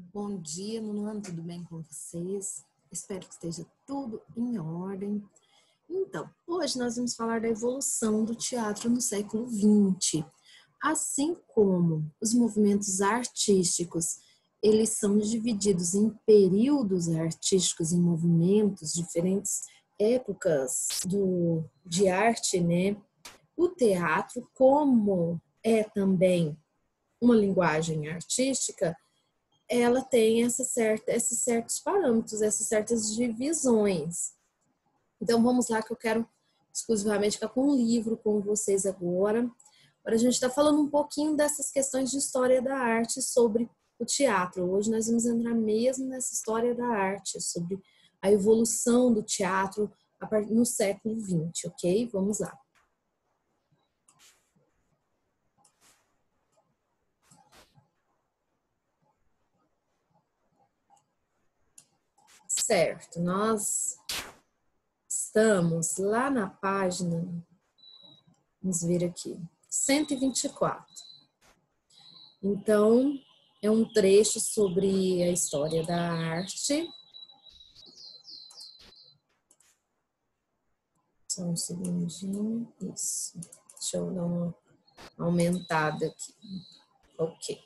Bom dia, Luana, tudo bem com vocês? Espero que esteja tudo em ordem. Então, hoje nós vamos falar da evolução do teatro no século XX. Assim como os movimentos artísticos, eles são divididos em períodos artísticos, em movimentos, diferentes épocas de arte, né? O teatro, como é também uma linguagem artística, ela tem esses certos parâmetros, essas certas divisões. Então, vamos lá que eu quero exclusivamente ficar com um livro com vocês agora. Agora a gente está falando um pouquinho dessas questões de história da arte sobre o teatro. Hoje nós vamos entrar mesmo nessa história da arte, sobre a evolução do teatro no século XX, ok? Vamos lá. Certo, nós estamos lá na página, vamos ver aqui, 124. Então, é um trecho sobre a história da arte. Só um segundinho. Isso. Deixa eu dar uma aumentada aqui. Ok.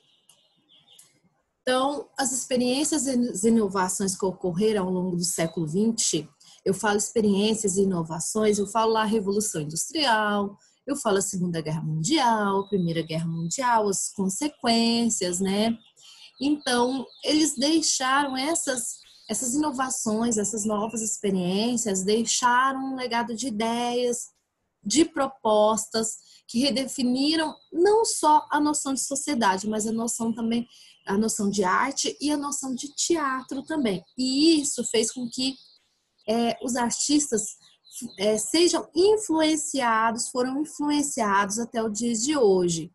Então, as experiências e as inovações que ocorreram ao longo do século XX, eu falo experiências e inovações, eu falo lá a Revolução Industrial, eu falo a Segunda Guerra Mundial, a Primeira Guerra Mundial, as consequências, né? Então, eles deixaram essas inovações, essas novas experiências, deixaram um legado de ideias, de propostas que redefiniram não só a noção de sociedade, mas a noção também, a noção de arte e a noção de teatro também. E isso fez com que os artistas sejam influenciados, foram influenciados até o dia de hoje.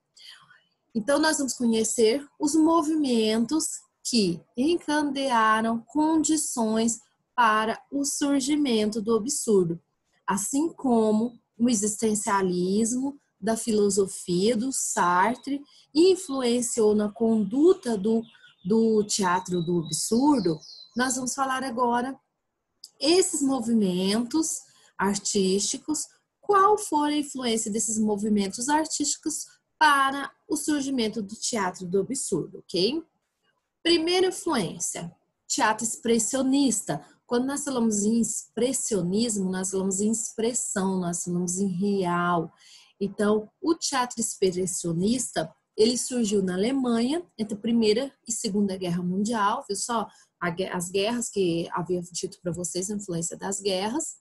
Então, nós vamos conhecer os movimentos que encandearam condições para o surgimento do absurdo, assim como o existencialismo da filosofia do Sartre influenciou na conduta do teatro do absurdo. Nós vamos falar agora esses movimentos artísticos, qual foi a influência desses movimentos artísticos para o surgimento do teatro do absurdo, ok? Primeira influência, teatro expressionista. Quando nós falamos em expressionismo, nós falamos em expressão, nós falamos em real. Então, o teatro expressionista, ele surgiu na Alemanha entre a Primeira e Segunda Guerra Mundial, viu só? As guerras que havia dito para vocês, a influência das guerras.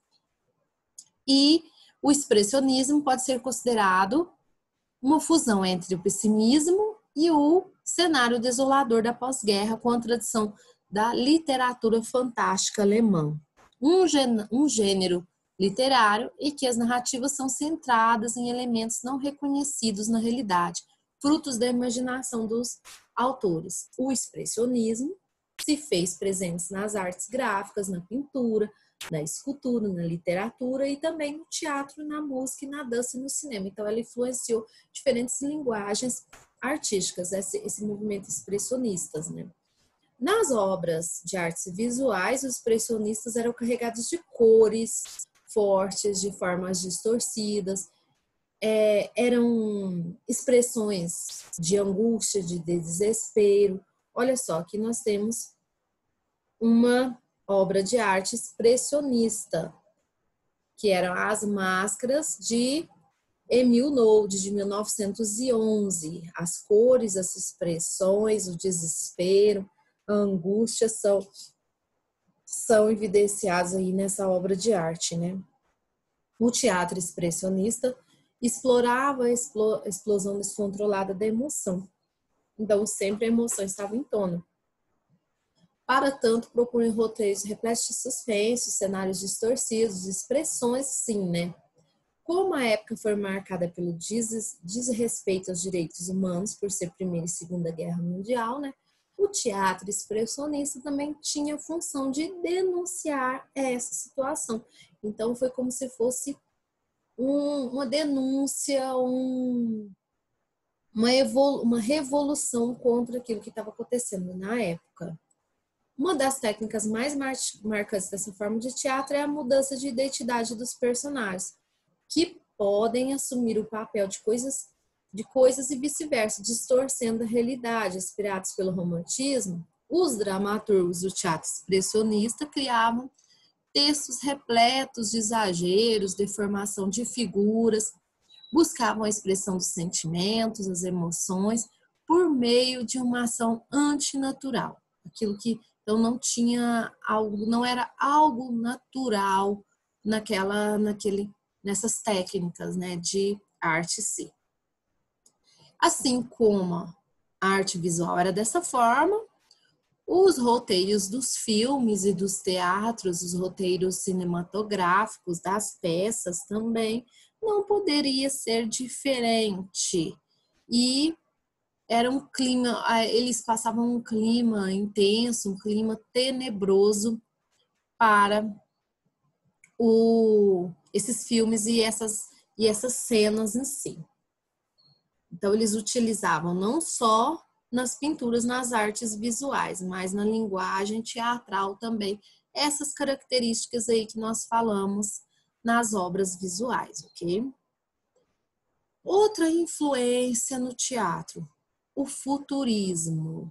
E o expressionismo pode ser considerado uma fusão entre o pessimismo e o cenário desolador da pós-guerra com a tradição da literatura fantástica alemã. Um gênero literário em que as narrativas são centradas em elementos não reconhecidos na realidade, frutos da imaginação dos autores. O expressionismo se fez presente nas artes gráficas, na pintura, na escultura, na literatura e também no teatro, na música, na dança e no cinema. Então, ela influenciou diferentes linguagens artísticas, esse movimento expressionistas, né? Nas obras de artes visuais, os expressionistas eram carregados de cores fortes, de formas distorcidas, eram expressões de angústia, de desespero. Olha só, aqui nós temos uma obra de arte expressionista, que eram As Máscaras, de Emil Nolde, de 1911. As cores, as expressões, o desespero, a angústia são evidenciados aí nessa obra de arte, né? O teatro expressionista explorava a explosão descontrolada da emoção. Então, sempre a emoção estava em tona. Para tanto, procurem roteiros repletos de suspense, cenários distorcidos, expressões, sim, né? Como a época foi marcada pelo desrespeito aos direitos humanos, por ser Primeira e Segunda Guerra Mundial, né? O teatro expressionista também tinha a função de denunciar essa situação. Então, foi como se fosse uma denúncia, uma revolução contra aquilo que estava acontecendo na época. Uma das técnicas mais marcantes dessa forma de teatro é a mudança de identidade dos personagens, que podem assumir o papel de coisas e vice-versa, distorcendo a realidade. Inspirados pelo romantismo, os dramaturgos do teatro expressionista criavam textos repletos de exageros, deformação de figuras, buscavam a expressão dos sentimentos, as emoções, por meio de uma ação antinatural. Aquilo que então não era algo natural nessas técnicas, né, de arte em si. Assim como a arte visual era dessa forma, os roteiros dos filmes e dos teatros, os roteiros cinematográficos das peças também não poderia ser diferente. E era um clima, eles passavam um clima intenso, um clima tenebroso para esses filmes e essas cenas em si. Então, eles utilizavam não só nas pinturas, nas artes visuais, mas na linguagem teatral também, essas características aí que nós falamos nas obras visuais, ok? Outra influência no teatro, o futurismo,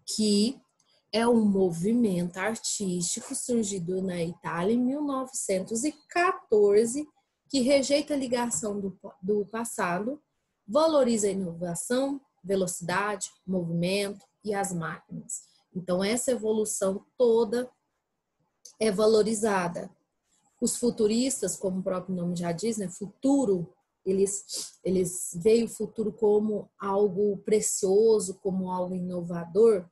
que é um movimento artístico surgido na Itália em 1914, que rejeita a ligação do passado, valoriza a inovação, velocidade, movimento e as máquinas. Então, essa evolução toda é valorizada. Os futuristas, como o próprio nome já diz, né, futuro, eles veem o futuro como algo precioso, como algo inovador.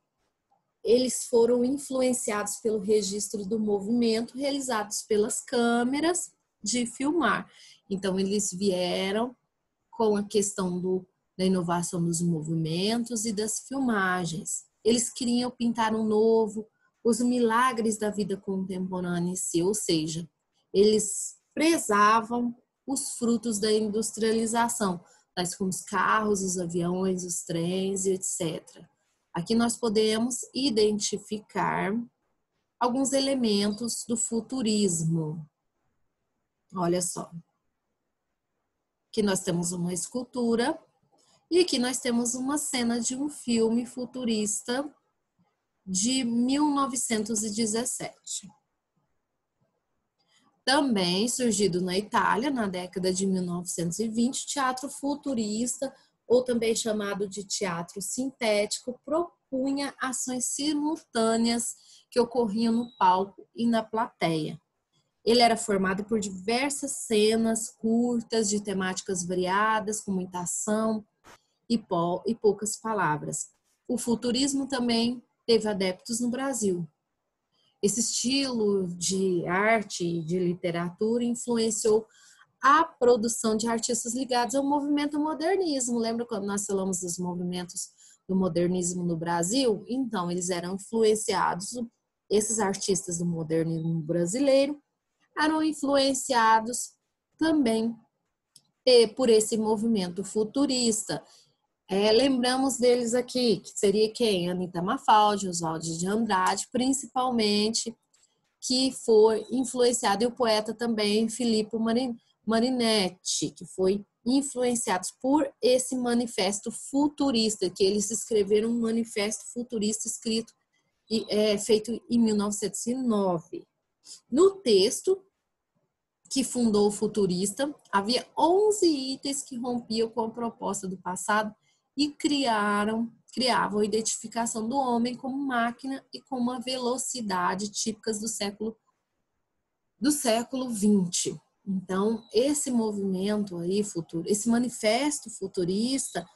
Eles foram influenciados pelo registro do movimento realizados pelas câmeras de filmar. Então, eles vieram com a questão da inovação dos movimentos e das filmagens. Eles queriam pintar um novo, os milagres da vida contemporânea em si, ou seja, eles prezavam os frutos da industrialização, tais como os carros, os aviões, os trens, etc. Aqui nós podemos identificar alguns elementos do futurismo. Olha só. Aqui nós temos uma escultura e aqui nós temos uma cena de um filme futurista de 1917. Também surgido na Itália, na década de 1920, teatro futurista, ou também chamado de teatro sintético, propunha ações simultâneas que ocorriam no palco e na plateia. Ele era formado por diversas cenas curtas de temáticas variadas, com muita ação e poucas palavras. O futurismo também teve adeptos no Brasil. Esse estilo de arte e de literatura influenciou a produção de artistas ligados ao movimento modernismo. Lembra quando nós falamos dos movimentos do modernismo no Brasil? Então, eles eram influenciados, esses artistas do modernismo brasileiro, eram influenciados também por esse movimento futurista. Lembramos deles aqui, que seria quem? Anita Mafaldi, Oswald de Andrade, principalmente, que foi influenciado, e o poeta também, Filippo Marinetti, que foi influenciados por esse manifesto futurista, que eles escreveram um manifesto futurista escrito feito em 1909. No texto que fundou o futurista, havia 11 itens que rompiam com a proposta do passado e criavam a identificação do homem como máquina e com uma velocidade típicas do século XX. Então, esse movimento aí, esse manifesto futurista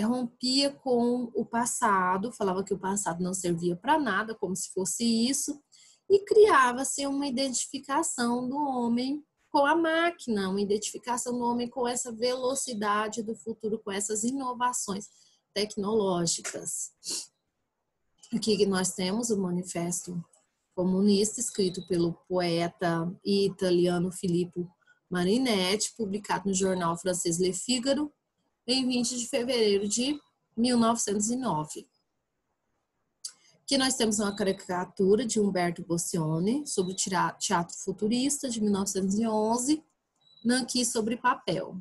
rompia com o passado, falava que o passado não servia para nada, como se fosse isso, e criava-se uma identificação do homem com a máquina, uma identificação do homem com essa velocidade do futuro, com essas inovações tecnológicas. Aqui nós temos o Manifesto Comunista, escrito pelo poeta italiano Filippo Marinetti, publicado no jornal francês Le Figaro, em 20 de fevereiro de 1909. Aqui nós temos uma caricatura de Umberto Boccioni sobre o teatro futurista de 1911, aqui sobre papel.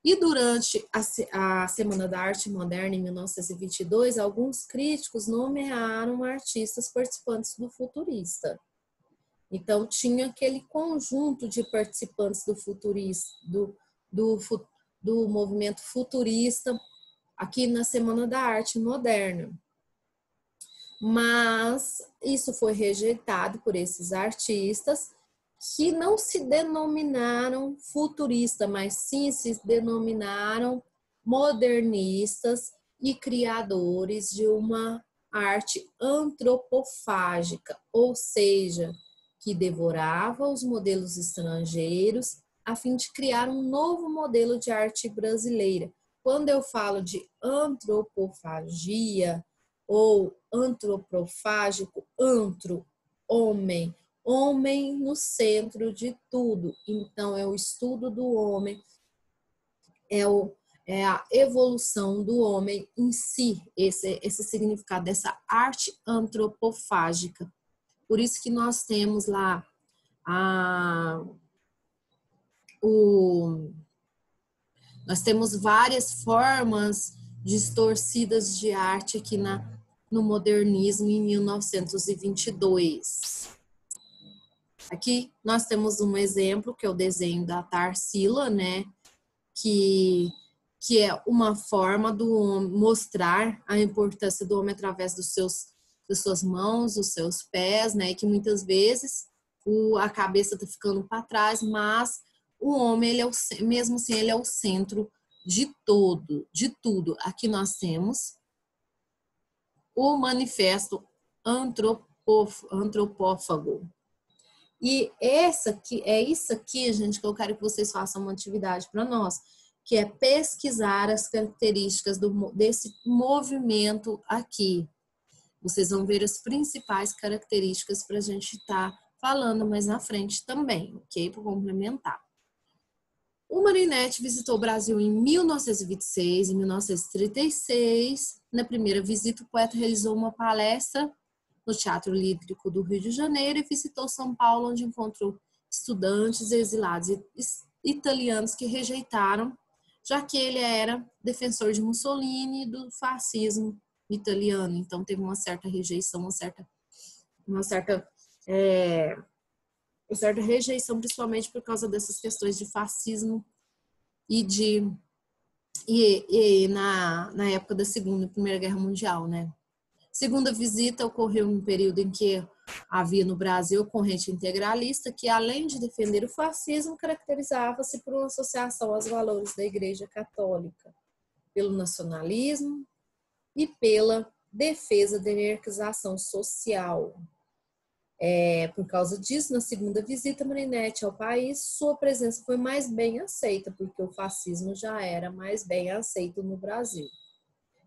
E durante a Semana da Arte Moderna, em 1922, alguns críticos nomearam artistas participantes do futurista. Então, tinha aquele conjunto de participantes do futurista, do movimento futurista, aqui na Semana da Arte Moderna. Mas isso foi rejeitado por esses artistas, que não se denominaram futuristas, mas sim se denominaram modernistas e criadores de uma arte antropofágica, ou seja, que devorava os modelos estrangeiros a fim de criar um novo modelo de arte brasileira. Quando eu falo de antropofagia ou antropofágico, homem, homem no centro de tudo. Então, é o estudo do homem, é a evolução do homem em si, esse significado dessa arte antropofágica. Por isso que nós temos lá nós temos várias formas distorcidas de arte aqui no modernismo em 1922. Aqui nós temos um exemplo, que é o desenho da Tarsila, né? Que é uma forma do mostrar a importância do homem através das suas mãos, dos seus pés, né? E que muitas vezes a cabeça está ficando para trás, mas o homem, mesmo assim, ele é o centro de tudo. Aqui nós temos o manifesto antropófago. E isso aqui, gente, que eu quero que vocês façam uma atividade para nós, que é pesquisar as características desse movimento aqui. Vocês vão ver as principais características para a gente estar falando mais na frente também, ok? Para complementar. O Marinetti visitou o Brasil em 1926 e 1936. Na primeira visita, o poeta realizou uma palestra no Teatro Lírico do Rio de Janeiro e visitou São Paulo, onde encontrou estudantes exilados italianos que rejeitaram, já que ele era defensor de Mussolini e do fascismo italiano. Então, teve uma certa rejeição, uma certa rejeição, principalmente por causa dessas questões de fascismo e na época da Segunda e Primeira Guerra Mundial, né? Segunda visita ocorreu em um período em que havia no Brasil corrente integralista que, além de defender o fascismo, caracterizava-se por uma associação aos valores da Igreja Católica, pelo nacionalismo e pela defesa da hierarquização social. Por causa disso, na segunda visita Marinetti ao país, sua presença foi mais bem aceita, porque o fascismo já era mais bem aceito no Brasil.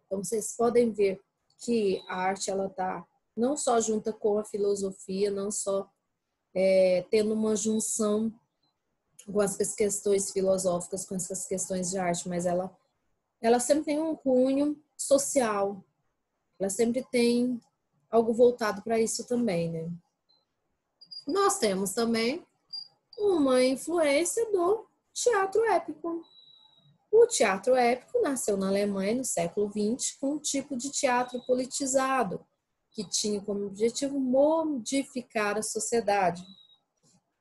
Então, vocês podem ver que a arte ela está não só junta com a filosofia, não só tendo uma junção com as questões filosóficas, com essas questões de arte, mas ela sempre tem um cunho social, ela sempre tem algo voltado para isso também, né? Nós temos também uma influência do teatro épico. O teatro épico nasceu na Alemanha no século XX com um tipo de teatro politizado, que tinha como objetivo modificar a sociedade.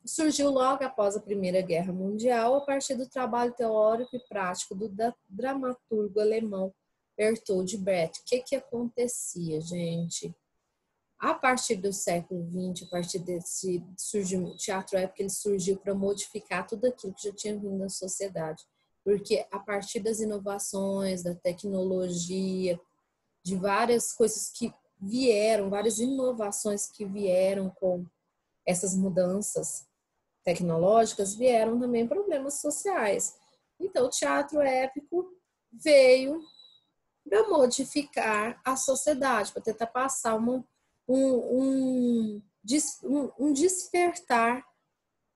Surgiu logo após a Primeira Guerra Mundial, a partir do trabalho teórico e prático do dramaturgo alemão Bertold Brecht. O que acontecia, gente? A partir do século XX, a partir desse o teatro épico, ele surgiu para modificar tudo aquilo que já tinha vindo na sociedade. Porque a partir das inovações, da tecnologia, de várias coisas que vieram, várias inovações que vieram com essas mudanças tecnológicas, vieram também problemas sociais. Então, o teatro épico veio para modificar a sociedade, para tentar passar um despertar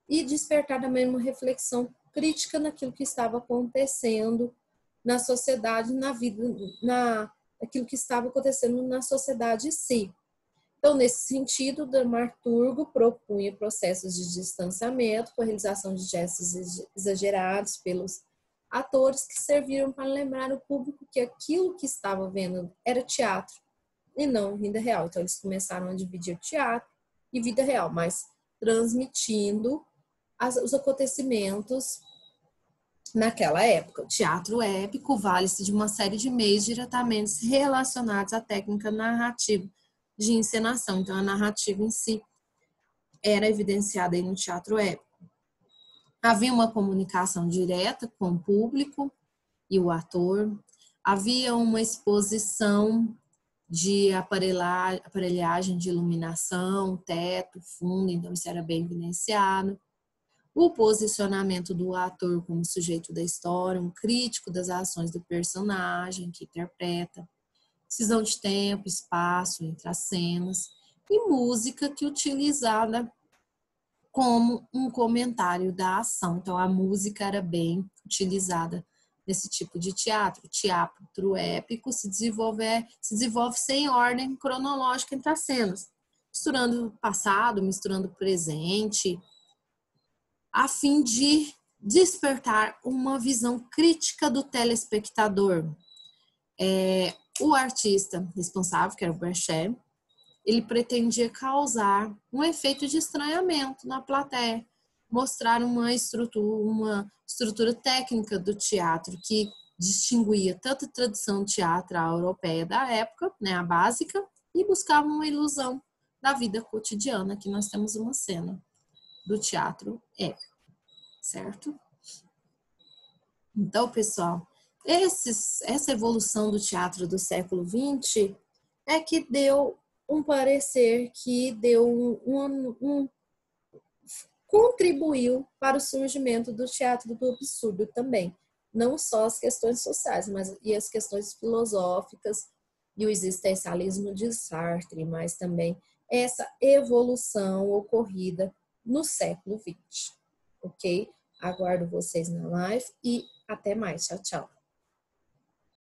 e despertar também uma reflexão crítica naquilo que estava acontecendo na sociedade, na vida, aquilo que estava acontecendo na sociedade em si. Então, nesse sentido, o dramaturgo propunha processos de distanciamento com a realização de gestos exagerados pelos atores que serviram para lembrar o público que aquilo que estava vendo era teatro e não vida real. Então, eles começaram a dividir teatro e vida real, mas transmitindo os acontecimentos naquela época. O teatro épico vale-se de uma série de meios diretamente relacionados à técnica narrativa de encenação. Então, a narrativa em si era evidenciada aí no teatro épico. Havia uma comunicação direta com o público e o ator. Havia uma exposição de aparelhagem de iluminação, teto, fundo, então isso era bem evidenciado. O posicionamento do ator como sujeito da história, um crítico das ações do personagem que interpreta, decisão de tempo, espaço entre as cenas, e música que utilizada como um comentário da ação. Então, a música era bem utilizada nesse tipo de teatro. O teatro épico se desenvolve sem ordem cronológica entre as cenas, misturando o passado, misturando o presente, a fim de despertar uma visão crítica do telespectador. O artista responsável, que era o Brecht, ele pretendia causar um efeito de estranhamento na plateia, mostrar uma estrutura técnica do teatro que distinguia tanto a tradição teatral europeia da época, né, a básica, e buscava uma ilusão da vida cotidiana. Aqui nós temos uma cena do teatro épico, certo? Então, pessoal, essa evolução do teatro do século XX é que deu um parecer que deu contribuiu para o surgimento do teatro do absurdo também. Não só as questões sociais, mas e as questões filosóficas e o existencialismo de Sartre, mas também essa evolução ocorrida no século XX. Ok? Aguardo vocês na live e até mais. Tchau, tchau.